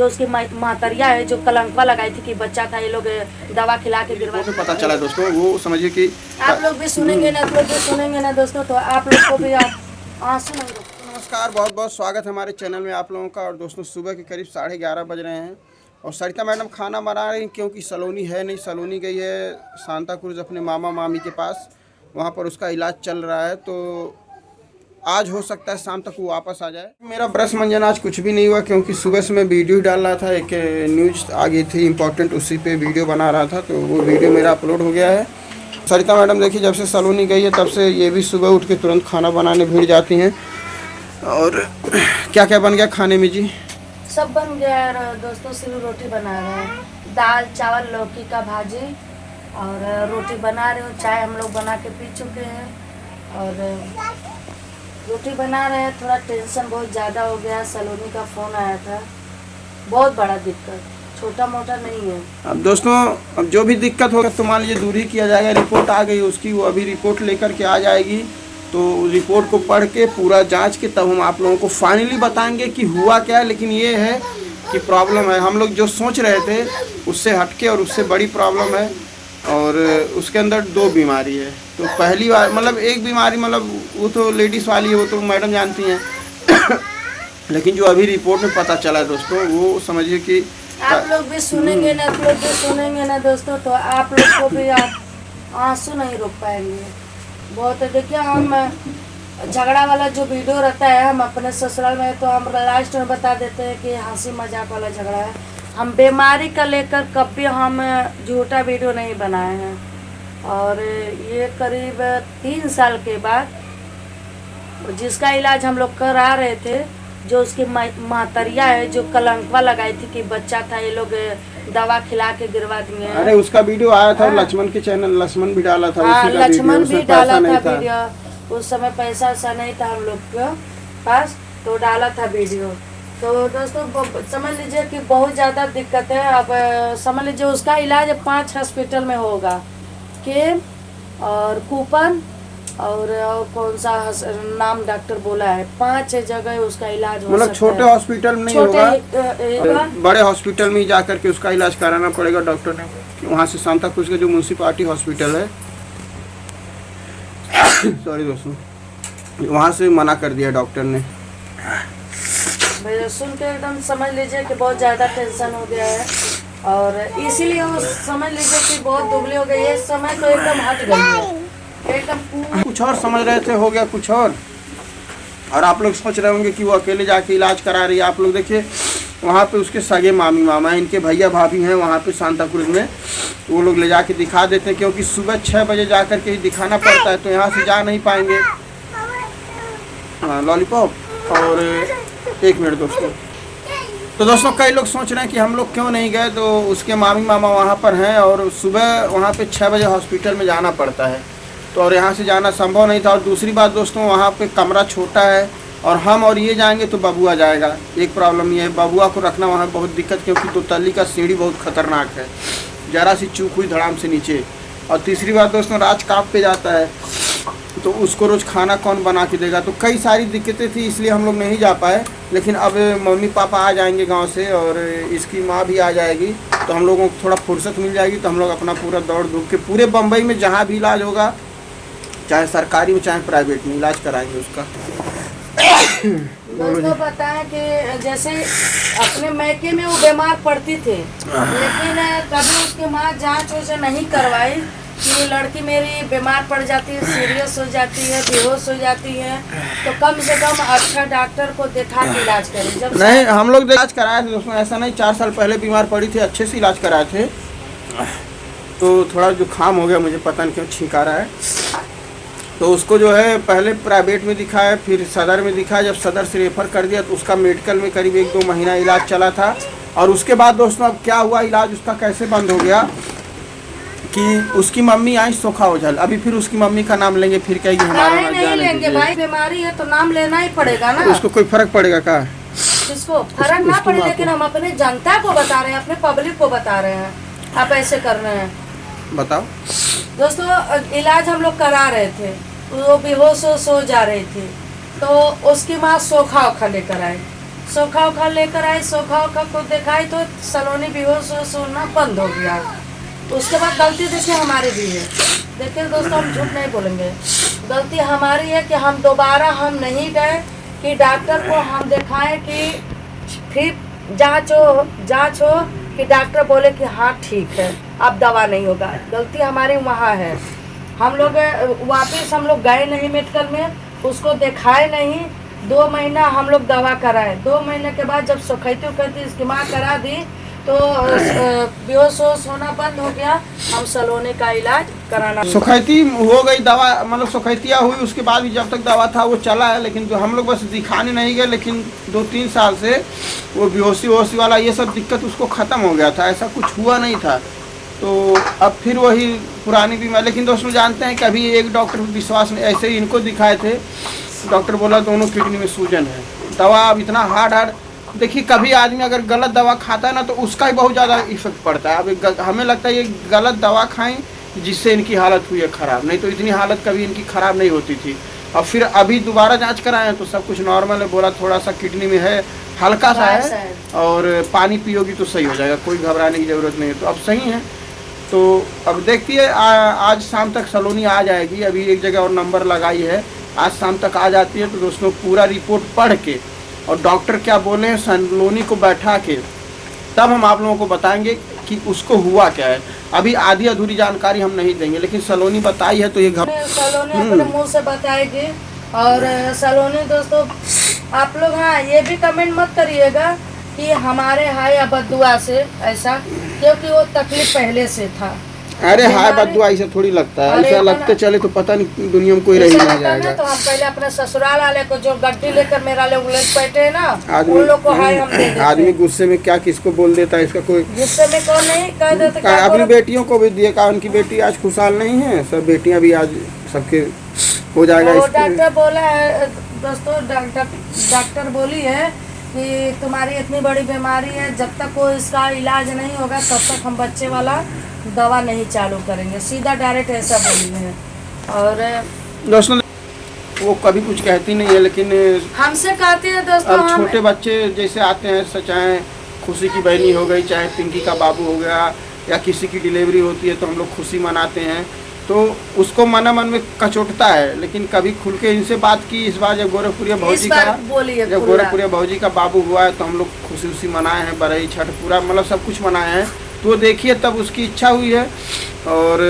जो उसकी मातरिया है जो कलंकवा लगाई थी कि बच्चा था, ये लोग दवा खिला के गिरवा। तो पता चला दोस्तों, वो समझिए कि आप लोग भी सुनेंगे ना, आप लोग भी सुनेंगे ना दोस्तों, तो आप लोग को भी आंसू नहीं रुकते। नमस्कार, बहुत बहुत स्वागत है हमारे चैनल में आप लोगों का। और दोस्तों सुबह के करीब 11:30 बज रहे हैं और सरिता मैडम खाना बना रही हैं, क्योंकि सलोनी है नहीं। सलोनी गई है सांता क्रूज अपने मामा मामी के पास, वहाँ पर उसका इलाज चल रहा है। तो आज हो सकता है शाम तक वो वापस आ जाए। मेरा ब्रश मंजन आज कुछ भी नहीं हुआ, क्योंकि सुबह से मैं वीडियो डाल रहा था। एक न्यूज़ आ गई थी इम्पोर्टेंट, उसी पे वीडियो बना रहा था, तो वो वीडियो मेरा अपलोड हो गया है। सरिता मैडम देखिए, जब से सलोनी गई है तब से ये भी सुबह उठ के तुरंत खाना बनाने भिड़ जाती हैं। और क्या क्या बन गया खाने में जी? सब बन गया है दोस्तों। सिर्फ रोटी बना रहे हैं, दाल चावल लौकी का भाजी और रोटी बना रहे हो। चाय हम लोग बना के पी चुके हैं और रोटी बना रहे हैं। थोड़ा टेंशन बहुत ज़्यादा हो गया। सलोनी का फ़ोन आया था, बहुत बड़ा दिक्कत, छोटा मोटा नहीं है। अब दोस्तों, अब जो भी दिक्कत होगा तो मान लीजिए दूर ही किया जाएगा। रिपोर्ट आ गई उसकी, वो अभी रिपोर्ट लेकर के आ जाएगी। तो रिपोर्ट को पढ़ के पूरा जांच के तब हम आप लोगों को फाइनली बताएंगे कि हुआ क्या है। लेकिन ये है कि प्रॉब्लम है, हम लोग जो सोच रहे थे उससे हटके और उससे बड़ी प्रॉब्लम है। और उसके अंदर 2 बीमारी है। तो पहली बार मतलब एक बीमारी, मतलब वो तो लेडीज़ वाली है, वो तो मैडम जानती हैं। लेकिन जो अभी रिपोर्ट में पता चला है दोस्तों, वो समझिए कि आप लोग भी सुनेंगे ना, आप लोग भी सुनेंगे ना दोस्तों, तो आप लोग को भी आंसू नहीं रोक पाएंगे। बहुत देखिए, हम झगड़ा वाला जो वीडियो रहता है हम अपने ससुराल में, तो हम लास्ट में बता देते हैं कि हंसी मजाक वाला झगड़ा है। हम बीमारी का लेकर कभी हम झूठा वीडियो नहीं बनाए हैं। और ये करीब 3 साल के बाद जिसका इलाज हम लोग करा रहे थे, जो उसकी मातरिया है जो कलंकवा लगाई थी कि बच्चा था, ये लोग दवा खिला के गिरवा दिए हैं। अरे उसका वीडियो आया था, लक्ष्मण के चैनल, लक्ष्मण भी डाला था। हाँ, लक्ष्मण भी डाला था वीडियो। उस समय पैसा वैसा नहीं था हम लोग के पास, तो डाला था वीडियो। तो दोस्तों समझ लीजिए कि बहुत ज़्यादा दिक्कत है। अब समझ लीजिए उसका इलाज 5 हॉस्पिटल में होगा, के और कूपन और कौन सा नाम डॉक्टर बोला है, 5 जगह उसका इलाज हो सकता है। मतलब छोटे हॉस्पिटल में नहीं होगा, बड़े हॉस्पिटल में ही जाकर के उसका इलाज कराना पड़ेगा डॉक्टर ने। वहाँ से सांता क्रूज का जो म्यूनसिपालिटी हॉस्पिटल है सॉरी दोस्तों, वहाँ से मना कर दिया डॉक्टर ने। सुन के एकदम समझ लीजिए कि बहुत ज़्यादा टेंशन हो गया है। और इसीलिए वो समझ लीजिए कि बहुत दुबली हो गई है। इस समय तो एकदम हट गई है, एकदम कुछ और समझ रहे थे, हो गया कुछ और आप लोग सोच रहे होंगे कि वो अकेले जाके इलाज करा रही है। आप लोग देखिए, वहाँ पे उसके सगे मामी मामा हैं, इनके भैया भाभी हैं वहाँ पे सांता क्रूज में, वो लोग ले जाके दिखा देते हैं। क्योंकि सुबह 6 बजे जा कर के ही दिखाना पड़ता है, तो यहाँ से जा नहीं पाएंगे। हाँ लॉलीपॉप, और 1 मिनट दोस्तों। तो दोस्तों कई लोग सोच रहे हैं कि हम लोग क्यों नहीं गए, तो उसके मामी मामा वहाँ पर हैं और सुबह वहाँ पे 6 बजे हॉस्पिटल में जाना पड़ता है, तो और यहाँ से जाना संभव नहीं था। और दूसरी बात दोस्तों, वहाँ पे कमरा छोटा है और हम और ये जाएंगे तो बबुआ जाएगा। एक प्रॉब्लम ये है, बबुआ को रखना वहाँ बहुत दिक्कत, क्योंकि 2 तल्ली का सीढ़ी बहुत खतरनाक है, ज़रा सी चूक हुई धड़ाम से नीचे। और तीसरी बात दोस्तों, राज काँप पे जाता है, तो उसको रोज़ खाना कौन बना के देगा। तो कई सारी दिक्कतें थी, इसलिए हम लोग नहीं जा पाए। लेकिन अब मम्मी पापा आ जाएंगे गांव से और इसकी माँ भी आ जाएगी, तो हम लोगों को थोड़ा फुर्सत मिल जाएगी। तो हम लोग अपना पूरा दौड़ धूप के पूरे बम्बई में जहाँ भी इलाज होगा, चाहे सरकारी में चाहे प्राइवेट में, इलाज कराएंगे उसका। दोस्तों बताएं कि जैसे अपने मैके में वो बीमार पड़ती थी, लेकिन कभी उसकी माँ जाँच वैसे नहीं करवाई कि लड़की मेरी बीमार पड़ जाती है, सीरियस हो जाती है, बेहोश हो जाती है, तो कम से कम अच्छा डॉक्टर को दिखा के इलाज करें। जब नहीं, हम लोग इलाज कराए थे दोस्तों, ऐसा नहीं। 4 साल पहले बीमार पड़ी थी, अच्छे से इलाज कराए थे। तो थोड़ा जुकाम हो गया, मुझे पता नहीं क्यों छींका रहा है। तो उसको जो है पहले प्राइवेट में दिखाया, फिर सदर में दिखाया। जब सदर से रेफ़र कर दिया तो उसका मेडिकल में करीब 1-2 महीना इलाज चला था। और उसके बाद दोस्तों अब क्या हुआ, इलाज उसका कैसे बंद हो गया कि उसकी मम्मी आई सोखा ओझल। अभी फिर उसकी मम्मी का नाम लेंगे, फिर कहेगी हमारा नहीं लेंगे भाई, बीमारी है तो नाम लेना ही पड़ेगा ना। उसको कोई फर्क पड़ेगा क्या? किसको फर्क ना पड़े, लेकिन हम अपने जनता को बता रहे हैं, अपने पब्लिक को बता रहे हैं, आप ऐसे कर रहे हैं। बताओ दोस्तों, इलाज हम लोग करा रहे थे, वो बेहोश हो जा रही थी, तो उसकी माँ सोखा ओखा लेकर आई। सोखा उखा लेकर आई, सोखा उखा को दिखाई तो सलोनी बेहोश होश होना बंद हो गया। उसके बाद गलती देखिए हमारी भी है। देखिए दोस्तों, हम झूठ नहीं बोलेंगे, गलती हमारी है कि हम दोबारा हम नहीं गए कि डॉक्टर को हम दिखाएं कि फिर जांच हो कि डॉक्टर बोले कि हाँ ठीक है, अब दवा नहीं होगा। गलती हमारी वहाँ है। हम लोग वापस हम लोग गए नहीं मेडिकल में, उसको दिखाए नहीं। 2 महीना हम लोग दवा कराए। 2 महीने के बाद जब सुखैती उखैती इसकी माँ करा दी तो बेहोश होश होना बंद हो गया। हम सलोनी का इलाज कराना सुखैती हो गई दवा, मतलब सुखैतिया हुई, उसके बाद भी जब तक दवा था वो चला है। लेकिन जो हम लोग बस दिखाने नहीं गए, लेकिन 2-3 साल से वो बेहोशी वोशी वाला ये सब दिक्कत उसको ख़त्म हो गया था, ऐसा कुछ हुआ नहीं था। तो अब फिर वही पुरानी बीमारी। लेकिन दोस्तों जानते हैं कि अभी एक डॉक्टर विश्वास ने ऐसे ही इनको दिखाए थे, डॉक्टर बोला दोनों किडनी में सूजन है। दवा अब इतना हार्ड देखिए, कभी आदमी अगर गलत दवा खाता है ना तो उसका ही बहुत ज़्यादा इफेक्ट पड़ता है। अब हमें लगता है ये गलत दवा खाएं जिससे इनकी हालत हुई है ख़राब, नहीं तो इतनी हालत कभी इनकी ख़राब नहीं होती थी। और फिर अभी दोबारा जांच कराएं तो सब कुछ नॉर्मल है। बोला थोड़ा सा किडनी में है, हल्का सा है, और पानी पियोगी तो सही हो जाएगा, कोई घबराने की ज़रूरत नहीं है। तो अब सही है। तो अब देखती है आज शाम तक सलोनी आ जाएगी। अभी एक जगह और नंबर लगाई है, आज शाम तक आ जाती है। तो दोस्तों पूरा रिपोर्ट पढ़ के और डॉक्टर क्या बोले हैं सलोनी को बैठा के तब हम आप लोगों को बताएंगे कि उसको हुआ क्या है। अभी आधी अधूरी जानकारी हम नहीं देंगे, लेकिन सलोनी बताई है तो ये सलोनी अपने मुंह से बताएगी। और सलोनी दोस्तों आप लोग हाँ ये भी कमेंट मत करिएगा कि हमारे हाय या बदुआ से ऐसा, क्योंकि वो तकलीफ पहले से था। अरे हाय बदुआ ऐसा थोड़ी लगता है, ऐसा लगते चले तो पता नहीं दुनिया में कोई रही ना जाएगा। तो हम पहले अपने ससुराल वाले को जो गड्डी लेकर मेरा लोग उलझ बैठे है ना, उन लोग को हाय हम दे देते। आदमी गुस्से में क्या किसको बोल देता है, इसका कोई गुस्से में कौन नहीं कह देता। अपनी बेटियों को भी दिए का, उनकी बेटी आज खुशहाल नहीं है, सब बेटियां भी आज सबके हो जाएगा। डॉक्टर बोला है दोस्तों, डॉक्टर बोली है कि तुम्हारी इतनी बड़ी बीमारी है, जब तक वो इसका इलाज नहीं होगा तब तक हम बच्चे वाला दवा नहीं चालू करेंगे, सीधा डायरेक्ट ऐसा बोली है। और दोस्तों वो कभी कुछ कहती नहीं है, लेकिन हमसे कहती है दोस्तों। अब छोटे बच्चे जैसे आते हैं, चाहे खुशी की बहनी हो गई, चाहे पिंकी का बाबू हो गया, या किसी की डिलीवरी होती है तो हम लोग खुशी मनाते हैं, तो उसको मन में कचोटता है। लेकिन कभी खुल के इनसे बात की इस बार जब गोरखपुरिया भौजी का बाबू हुआ है तो हम लोग खुशी उसी मनाए हैं, बरई छठ पूरा मतलब सब कुछ मनाए हैं। तो देखिए तब उसकी इच्छा हुई है। और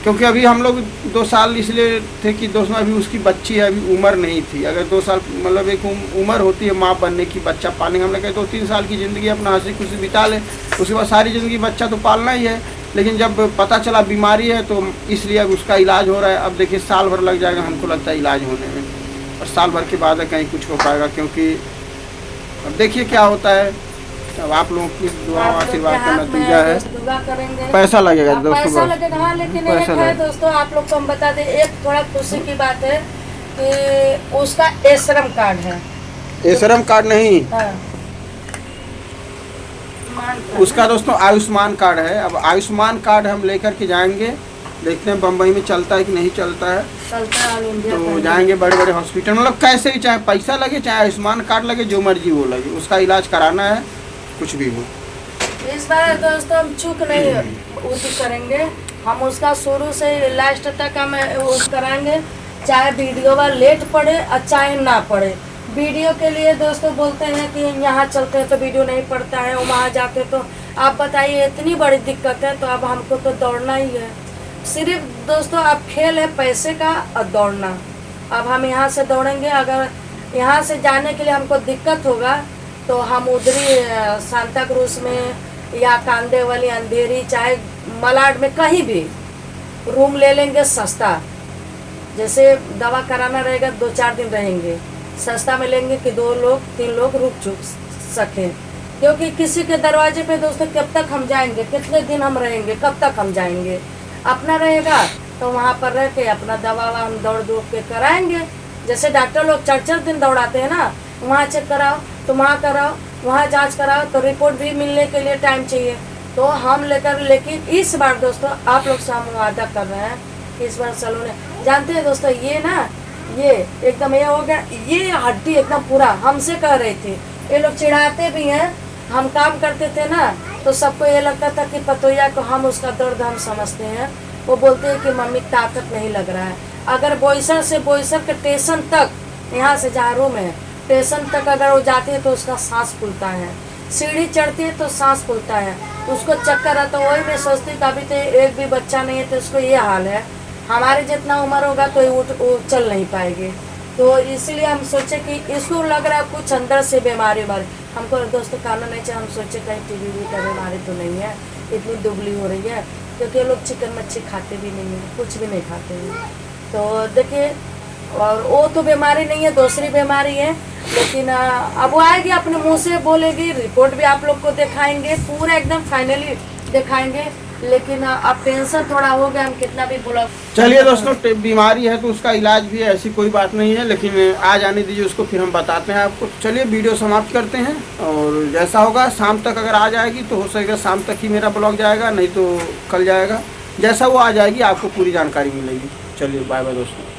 क्योंकि अभी हम लोग 2 साल इसलिए थे कि दोस्तों अभी उसकी बच्ची है, अभी उम्र नहीं थी। अगर 2 साल मतलब एक उम्र होती है माँ बनने की, बच्चा पालने की, हमने कहा 2-3 साल की ज़िंदगी अपना हंसी खुशी बिता ले, उसके बाद सारी ज़िंदगी बच्चा तो पालना ही है। लेकिन जब पता चला बीमारी है तो इसलिए अब उसका इलाज हो रहा है। अब देखिए साल भर लग जाएगा हमको लगता है इलाज होने में, और साल भर के बाद कहीं कुछ हो पाएगा। क्योंकि अब देखिए क्या होता है। अब आप लोगों की दुआ आशीर्वाद का नतीजा है। पैसा लगेगा दोस्तों, पैसा लगेगा हाँ। लेकिन एक है दोस्तों, आप लोग को हम बता दें, एक थोड़ा खुशी की बात है कि उसका श्रम कार्ड है। श्रम कार्ड नहीं, उसका दोस्तों आयुष्मान कार्ड है। अब आयुष्मान कार्ड हम लेकर के जाएंगे, देखते हैं बम्बई में चलता है कि नहीं चलता है। तो जाएंगे बड़े बड़े हॉस्पिटल, मतलब कैसे भी, चाहे पैसा लगे चाहे आयुष्मान कार्ड लगे, जो मर्जी वो लगे, उसका इलाज कराना है, कुछ भी हो। इस बार दोस्तों हम चूक नहीं करेंगे, हम उसका शुरू से लास्ट तक हम उस कराएंगे, चाहे वीडियो वाला लेट पड़े और चाहे ना पड़े। वीडियो के लिए दोस्तों बोलते हैं कि यहाँ चलते हैं तो वीडियो नहीं पड़ता है, वहाँ जाते तो आप बताइए इतनी बड़ी दिक्कत है। तो अब हमको तो दौड़ना ही है। सिर्फ दोस्तों अब खेल है पैसे का और दौड़ना। अब हम यहाँ से दौड़ेंगे, अगर यहाँ से जाने के लिए हमको दिक्कत होगा तो हम उधरी सांता क्रूज में या कांदेवाली अंधेरी चाहे मलाड में कहीं भी रूम ले लेंगे सस्ता। जैसे दवा कराना रहेगा 2-4 दिन रहेंगे, सस्ता में लेंगे कि 2 लोग 3 लोग रुक सकें। क्योंकि किसी के दरवाजे पे दोस्तों कब तक हम जाएंगे, कितने दिन हम रहेंगे, कब तक हम जाएंगे। अपना रहेगा तो वहाँ पर रह के अपना दवा हम दौड़ के कराएंगे। जैसे डॉक्टर लोग 4-4 दिन दौड़ाते हैं ना, वहाँ चेक कराओ तो वहाँ कराओ, वहाँ जांच कराओ तो रिपोर्ट भी मिलने के लिए टाइम चाहिए। तो हम लेकिन इस बार दोस्तों आप लोग से हम वादा कर रहे हैं, इस बार सलोनी जानते हैं दोस्तों, ये ना ये एकदम ये हो गया, ये हड्डी एकदम पूरा हमसे कह रहे थे ये लोग चिढ़ाते भी हैं। हम काम करते थे ना तो सबको ये लगता था कि पतोया को हम उसका दर्द हम समझते हैं। वो बोलते हैं कि मम्मी ताकत नहीं लग रहा है। अगर बोईसर से बोईसर के स्टेशन तक, यहाँ से जहाँ रूम है स्टेशन तक अगर वो जाती है तो उसका सांस फूलता है, सीढ़ी चढ़ती है तो सांस फूलता है, उसको चक्कर आता है। वही मैं सोचती हूँ कि अभी तो एक भी बच्चा नहीं है तो उसको ये हाल है, हमारे जितना उम्र होगा तो वो चल नहीं पाएगी। तो इसीलिए हम सोचे कि इसको लग रहा है कुछ अंदर से बीमारी हमको दोस्तों खाना नहीं चाहिए। हम सोचे कहीं टीबी का बीमारी तो नहीं है, इतनी दुबली हो रही है, क्योंकि लोग चिकन मच्छी खाते भी नहीं है, कुछ भी नहीं खाते हैं। तो देखिए, और वो तो बीमारी नहीं है, दूसरी बीमारी है। लेकिन अब वो आएगी अपने मुंह से बोलेगी, रिपोर्ट भी आप लोग को दिखाएंगे, पूरा एकदम फाइनली दिखाएंगे। लेकिन अब टेंशन थोड़ा हो गया, हम कितना भी बोला। चलिए दोस्तों, बीमारी है तो उसका इलाज भी है, ऐसी कोई बात नहीं है, लेकिन आज आने दीजिए उसको, फिर हम बताते हैं आपको। चलिए वीडियो समाप्त करते हैं, और जैसा होगा शाम तक अगर आ जाएगी तो हो सकेगा शाम तक ही मेरा ब्लॉग जाएगा, नहीं तो कल जाएगा। जैसा वो आ जाएगी आपको पूरी जानकारी मिलेगी। चलिए बाय बाय दोस्तों।